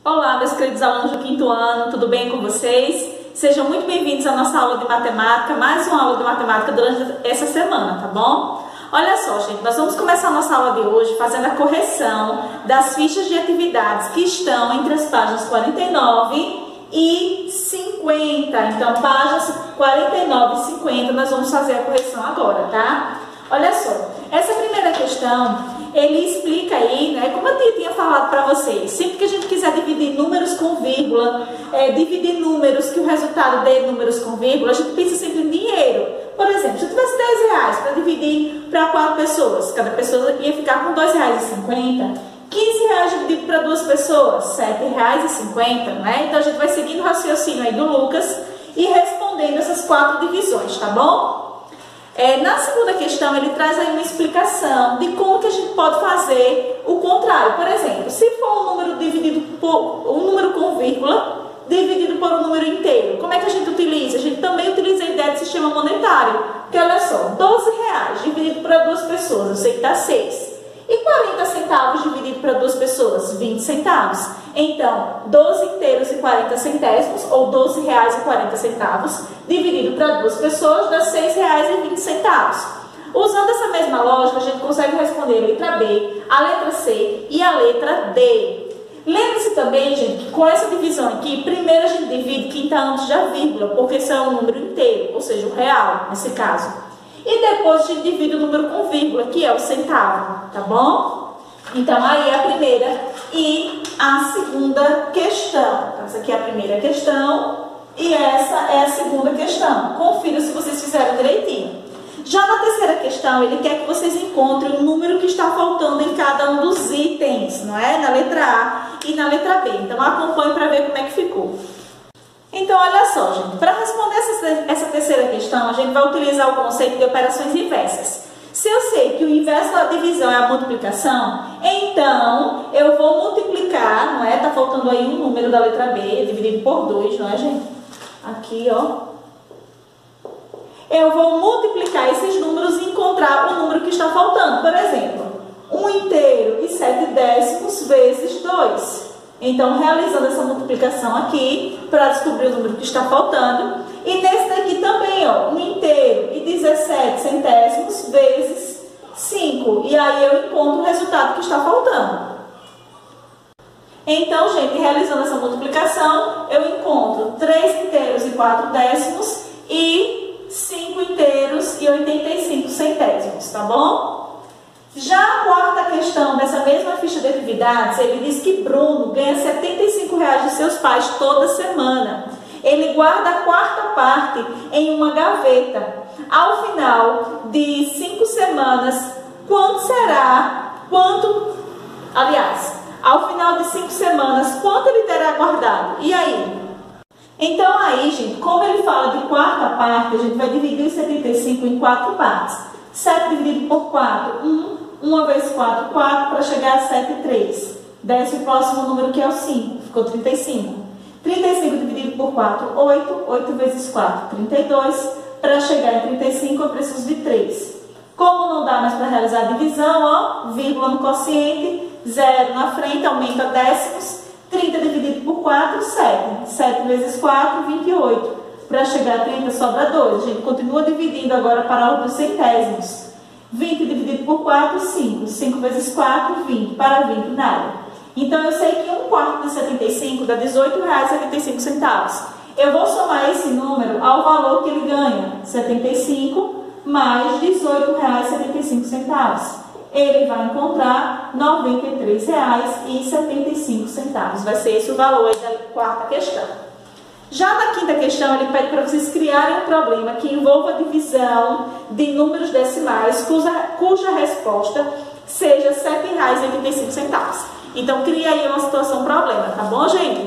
Olá, meus queridos alunos do quinto ano, tudo bem com vocês? Sejam muito bem-vindos à nossa aula de matemática, mais uma aula de matemática durante essa semana, tá bom? Olha só, gente, nós vamos começar a nossa aula de hoje fazendo a correção das fichas de atividades que estão entre as páginas 49 e 50. Então, páginas 49 e 50, nós vamos fazer a correção agora, tá? Olha só, essa primeira questão, ele explica aí, né, como eu tinha falado para vocês, sempre que a gente quiser dividir números com vírgula, dividir números que o resultado dê números com vírgula, a gente pensa sempre em dinheiro. Por exemplo, se eu tivesse 10 reais para dividir para 4 pessoas, cada pessoa ia ficar com R$2,50. 15 reais dividido para 2 pessoas, R$7,50, né? Então a gente vai seguindo o raciocínio aí do Lucas e respondendo essas 4 divisões, tá bom? Na segunda questão, ele traz aí uma explicação de como que a gente pode fazer o contrário. Por exemplo, se for um número dividido por um número com vírgula, dividido por um número inteiro, como é que a gente utiliza? A gente também utiliza a ideia de sistema monetário. Porque olha só, 12 reais dividido para 2 pessoas, eu sei que dá 6. E 40 centavos dividido para 2 pessoas, 20 centavos. Então, 12 inteiros e 40 centésimos, ou 12 reais e 40 centavos, dividido para 2 pessoas, dá 6 reais e 20 centavos. Usando essa mesma lógica, a gente consegue responder a letra B, a letra C e a letra D. Lembre-se também, gente, que com essa divisão aqui, primeiro a gente divide quem está antes da vírgula, porque isso é um número inteiro, ou seja, o real, nesse caso. E depois a gente divide o número com vírgula, que é o centavo, tá bom? Então, aí é a primeira e a segunda questão. Então, essa aqui é a primeira questão e essa é a segunda questão. Confira se vocês fizeram direitinho. Já na terceira questão, ele quer que vocês encontrem o número que está faltando em cada um dos itens, não é? Na letra A e na letra B. Então, acompanhe para ver como é que ficou. Então, olha só, gente, para responder essa terceira questão, a gente vai utilizar o conceito de operações inversas. Se eu sei que o inverso da divisão é a multiplicação, então eu vou multiplicar, não é? Tá faltando aí um número da letra B, dividido por 2, não é, gente? Aqui, ó. Eu vou multiplicar esses números e encontrar o número que está faltando. Por exemplo, 1 inteiro e 7 décimos vezes 2. Então, realizando essa multiplicação aqui, para descobrir o número que está faltando. E nesse daqui também, ó, 1 inteiro e 17 centésimos vezes 5. E aí eu encontro o resultado que está faltando. Então, gente, realizando essa multiplicação, eu encontro 3 inteiros e 4 décimos e 5 inteiros e 85 centésimos, tá bom? Já a quarta questão dessa mesma ficha de atividades, ele diz que Bruno ganha R$75 de seus pais toda semana. Ele guarda a quarta parte em uma gaveta. Ao final de 5 semanas, ao final de 5 semanas, quanto ele terá guardado? E aí? Então aí, gente, como ele fala de quarta parte, a gente vai dividir os 75 em 4 partes. 7 dividido por 4, 1. 1 vezes 4, 4, para chegar a 7, 3. Desce o próximo número, que é o 5, ficou 35. 35 dividido por 4, 8. 8 vezes 4, 32. Para chegar em 35, eu preciso de 3. Como não dá mais para realizar a divisão, ó, vírgula no quociente, 0 na frente, aumenta décimos. 30 dividido por 4, 7. 7 vezes 4, 28. Para chegar a 30, sobra 2. A gente continua dividindo agora para a ordem dos centésimos. 20 dividido por 4, 5. 5 vezes 4, 20. Para 20, nada. Então, eu sei que 1 quarto de 75 dá R$18,75. Eu vou somar esse número ao valor que ele ganha. 75 mais R$18,75. Ele vai encontrar R$93,75. Vai ser esse o valor aí da quarta questão. Já na quinta questão, ele pede para vocês criarem um problema que envolva a divisão de números decimais, cuja resposta seja R$7,85. Então, cria aí uma situação problema, tá bom, gente?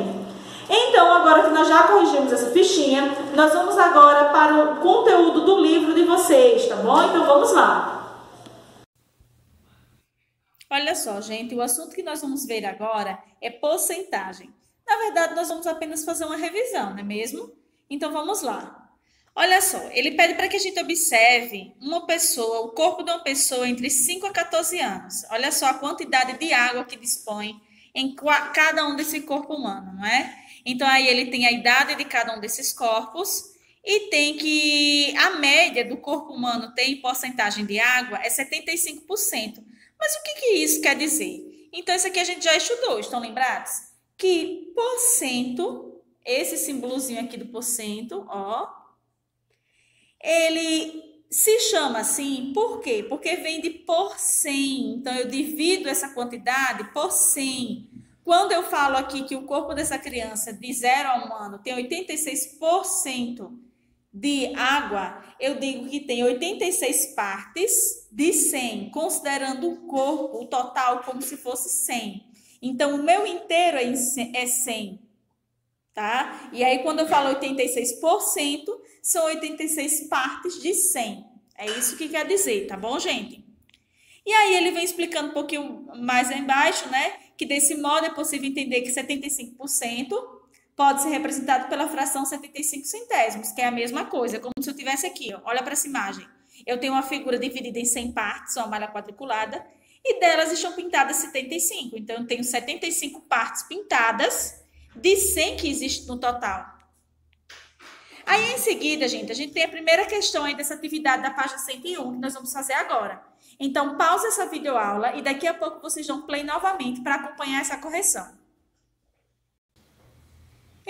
Então, agora que nós já corrigimos essa fichinha, nós vamos agora para o conteúdo do livro de vocês, tá bom? Então, vamos lá. Olha só, gente, o assunto que nós vamos ver agora é porcentagem. Na verdade, nós vamos apenas fazer uma revisão, não é mesmo? Então, vamos lá. Olha só, ele pede para que a gente observe o corpo de uma pessoa entre 5 a 14 anos. Olha só a quantidade de água que dispõe em cada um desse corpo humano, não é? Então, aí ele tem a idade de cada um desses corpos e tem que a média do corpo humano tem porcentagem de água é 75%. Mas o que isso quer dizer? Então, isso aqui a gente já estudou, estão lembrados? Que porcento, esse símbolozinho aqui do porcento, ó, ele se chama assim, por quê? Porque vem de por 100. Então, eu divido essa quantidade por 100. Quando eu falo aqui que o corpo dessa criança de 0 a 1 ano tem 86% de água, eu digo que tem 86 partes de 100, considerando o corpo, o total, como se fosse 100. Então, o meu inteiro é 100, tá? E aí, quando eu falo 86%, são 86 partes de 100. É isso que quer dizer, tá bom, gente? E aí, ele vem explicando um pouquinho mais embaixo, né? Que desse modo é possível entender que 75% pode ser representado pela fração 75 centésimos, que é a mesma coisa, como se eu tivesse aqui, ó, olha para essa imagem. Eu tenho uma figura dividida em 100 partes, uma malha quadriculada, e delas estão pintadas 75. Então, eu tenho 75 partes pintadas de 100 que existe no total. Aí, em seguida, gente, a gente tem a primeira questão aí dessa atividade da página 101, que nós vamos fazer agora. Então, pausa essa videoaula e daqui a pouco vocês dão play novamente para acompanhar essa correção.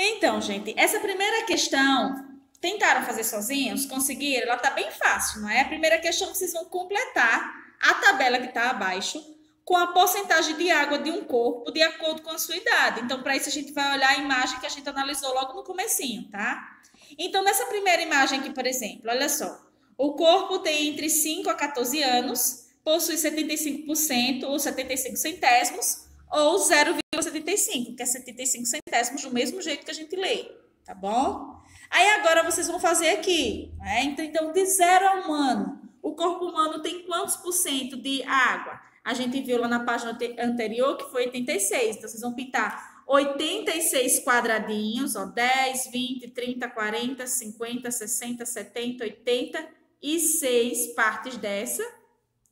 Então, gente, essa primeira questão, tentaram fazer sozinhos? Conseguiram? Ela tá bem fácil, não é? A primeira questão, vocês vão completar a tabela que está abaixo com a porcentagem de água de um corpo de acordo com a sua idade. Então, para isso, a gente vai olhar a imagem que a gente analisou logo no comecinho, tá? Então, nessa primeira imagem aqui, por exemplo, olha só. O corpo tem entre 5 a 14 anos, possui 75% ou 75 centésimos, ou 0,75, que é 75 centésimos do mesmo jeito que a gente lê, tá bom? Aí agora vocês vão fazer aqui, né? Então, de 0 a 1 ano, o corpo humano tem quantos por cento de água? A gente viu lá na página anterior que foi 86, então vocês vão pintar 86 quadradinhos, ó, 10, 20, 30, 40, 50, 60, 70, 86 partes dessa,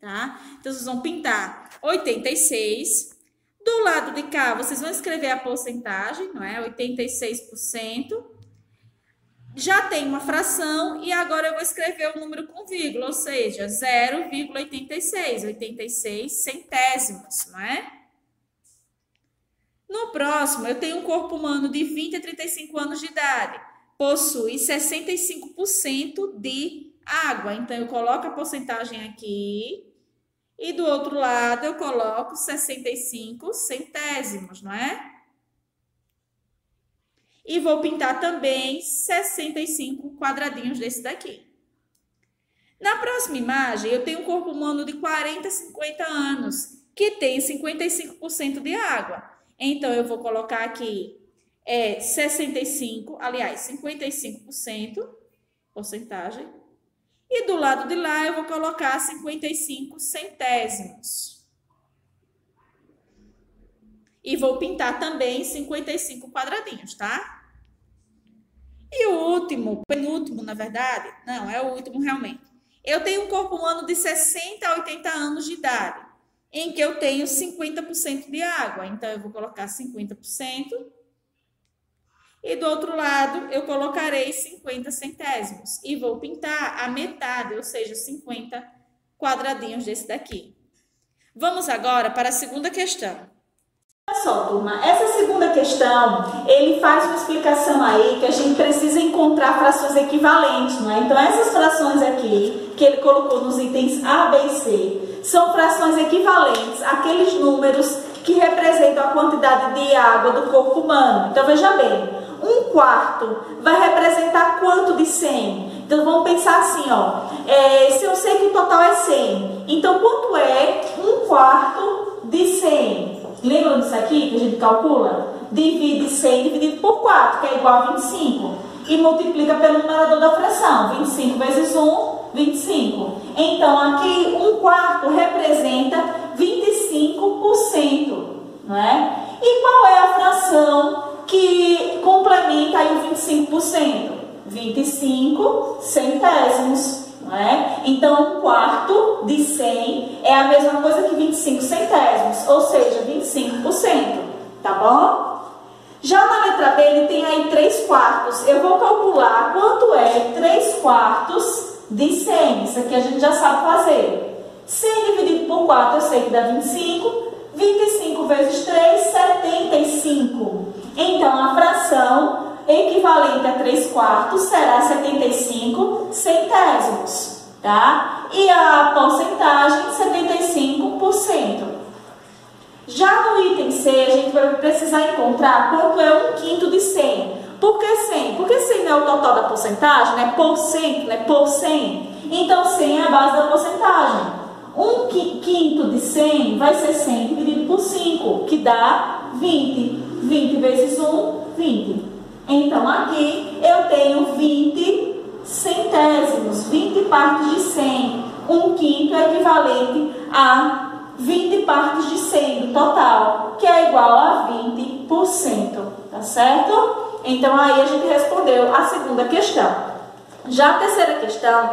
tá? Então, vocês vão pintar 86. Do lado de cá, vocês vão escrever a porcentagem, não é? 86%. Já tem uma fração e agora eu vou escrever o número com vírgula, ou seja, 0,86, 86 centésimos, não é? No próximo, eu tenho um corpo humano de 20 a 35 anos de idade, possui 65% de água. Então, eu coloco a porcentagem aqui. E do outro lado, eu coloco 65 centésimos, não é? E vou pintar também 65 quadradinhos desse daqui. Na próxima imagem, eu tenho um corpo humano de 40 a 50 anos, que tem 55% de água. Então, eu vou colocar aqui 55%, porcentagem. E do lado de lá, eu vou colocar 55 centésimos. E vou pintar também 55 quadradinhos, tá? E o último, penúltimo, na verdade, não, é o último realmente. Eu tenho um corpo humano de 60 a 80 anos de idade, em que eu tenho 50% de água. Então, eu vou colocar 50%. E do outro lado, eu colocarei 50 centésimos. E vou pintar a metade, ou seja, 50 quadradinhos desse daqui. Vamos agora para a segunda questão. Olha só, turma, essa segunda questão, ele faz uma explicação aí que a gente precisa encontrar frações equivalentes, não é? Então, essas frações aqui, que ele colocou nos itens A, B e C, são frações equivalentes àqueles números que representam a quantidade de água do corpo humano. Então, veja bem, 1/4 vai representar quanto de 100? Então, vamos pensar assim, ó, se eu sei que o total é 100, então, quanto é 1/4 de 100? Lembram disso aqui que a gente calcula? Divide 100 dividido por 4, que é igual a 25. E multiplica pelo numerador da fração. 25 vezes 1, 25. Então, aqui 1/4 representa 25%. Não é? E qual é a fração que complementa aí o 25%? 25 centésimos. Não é? Então, 1/4 de 100 é a mesma coisa que 25 centésimos, ou seja, 25%. tá bom? Já na letra B, ele tem aí 3/4. Eu vou calcular quanto é 3/4 de 100. Isso aqui a gente já sabe fazer. 100 dividido por 4, eu sei que dá 25. 25 vezes 3, 75. Então, a fração equivalente a 3/4 será 75 centésimos, tá? E a porcentagem, 75%. Já no item C, a gente vai precisar encontrar quanto é 1/5 de 100. Por que 100? Porque 100 não é o total da porcentagem, né? Por cento, né? Por 100. Então, 100 é a base da porcentagem. 1/5 de 100 vai ser 100 dividido por 5, que dá 20. 20 vezes 1, 20. Então, aqui eu tenho 20 centésimos, 20 partes de 100. 1/5 é equivalente a 20 partes de 100 do total, que é igual a 20%, tá certo? Então, aí a gente respondeu a segunda questão. Já a terceira questão,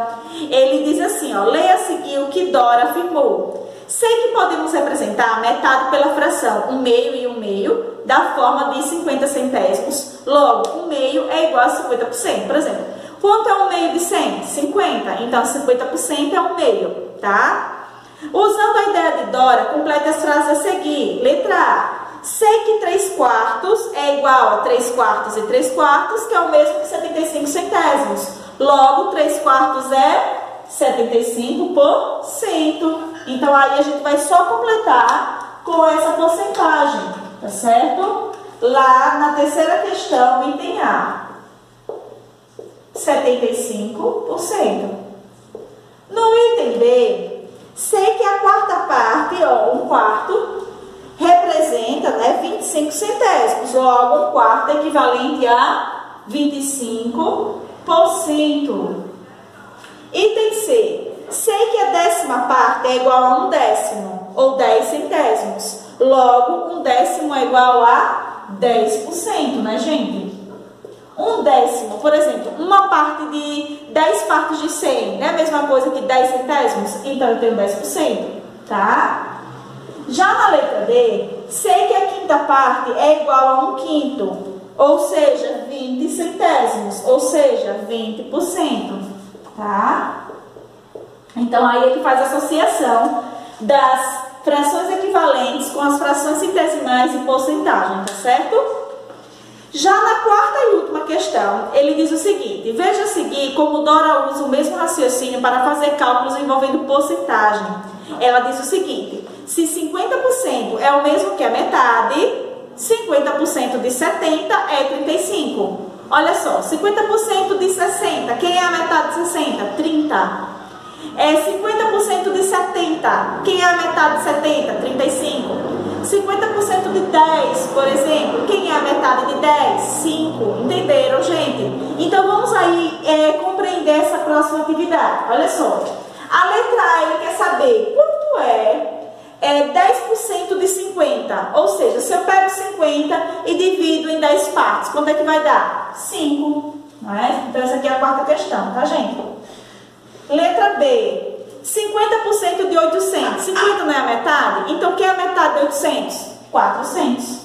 ele diz assim, ó, leia a seguir o que Dora afirmou. Sei que podemos representar metade pela fração 1/2 e 1/2 da forma de 50 centésimos. Logo, 1/2 é igual a 50%. Por exemplo, quanto é 1/2 de 100? 50. Então, 50% é 1/2, tá? Usando a ideia de Dora, complete as frases a seguir. Letra A. Sei que 3/4 é igual a 3/4 e 3/4, que é o mesmo que 75 centésimos. Logo, 3/4 é 75%. Então, aí a gente vai só completar com essa porcentagem, tá certo? Lá na terceira questão, item A. 75%. No item B, sei que a quarta parte, ó, 1/4, representa, né, 25 centésimos. Logo, 1/4 é equivalente a 25%. Item C. Sei que a 10ª parte é igual a 1/10, ou 10 centésimos. Logo, 1/10 é igual a 10%, né, gente? 1/10, por exemplo, uma parte de 10 partes de 100, não é a mesma coisa que 10 centésimos? Então, eu tenho 10%, tá? Já na letra D, sei que a quinta parte é igual a 1/5, ou seja, 20 centésimos, ou seja, 20%, tá? Então, aí ele faz a associação das frações equivalentes com as frações centesimais e porcentagem, tá certo? Já na quarta e última questão, ele diz o seguinte: veja a seguir como Dora usa o mesmo raciocínio para fazer cálculos envolvendo porcentagem. Ela diz o seguinte: se 50% é o mesmo que a metade, 50% de 70 é 35. Olha só, 50% de 60, quem é a metade de 60? 30. 50% de 70, quem é a metade de 70? 35. 50% de 10, por exemplo, quem é a metade de 10? 5. Entenderam, gente? Então, vamos aí compreender essa próxima atividade. Olha só. A letra A, ele quer saber quanto é 10% de 50. Ou seja, se eu pego 50 e divido em 10 partes, quanto é que vai dar? 5. Não é? Então, essa aqui é a quarta questão, tá, gente? Letra B. 50% de 800. 50 não é a metade? Então, o que é a metade de 800? 400.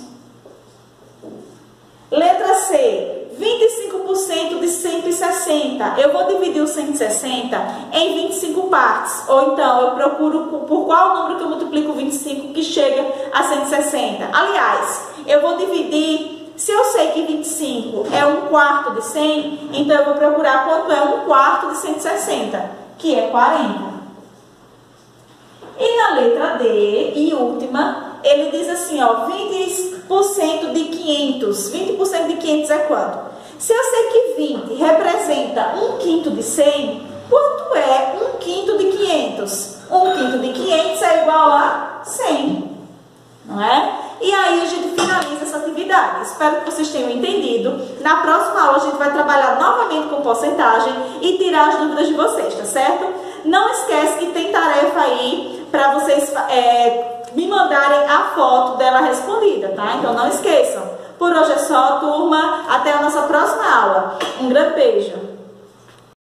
Letra C. 25% de 160. Eu vou dividir o 160 em 25 partes. Ou então, eu procuro por qual número que eu multiplico 25 que chega a 160. Aliás, eu vou dividir... Se eu sei que 25 é 1/4 de 100, então eu vou procurar quanto é 1/4 de 160, que é 40. E na letra D, e última, ele diz assim, ó, 20% de 500. 20% de 500 é quanto? Se eu sei que 20 representa 1/5 de 100, quanto é 1/5 de 500? 1/5 de 500 é igual a 100, não é? E aí a gente finaliza essa atividade. Espero que vocês tenham entendido. Na próxima aula a gente vai trabalhar novamente com porcentagem e tirar as dúvidas de vocês, tá certo? Não esquece que tem tarefa aí para vocês me mandarem a foto dela respondida, tá? Então não esqueçam. Por hoje é só, turma. Até a nossa próxima aula. Um grande beijo.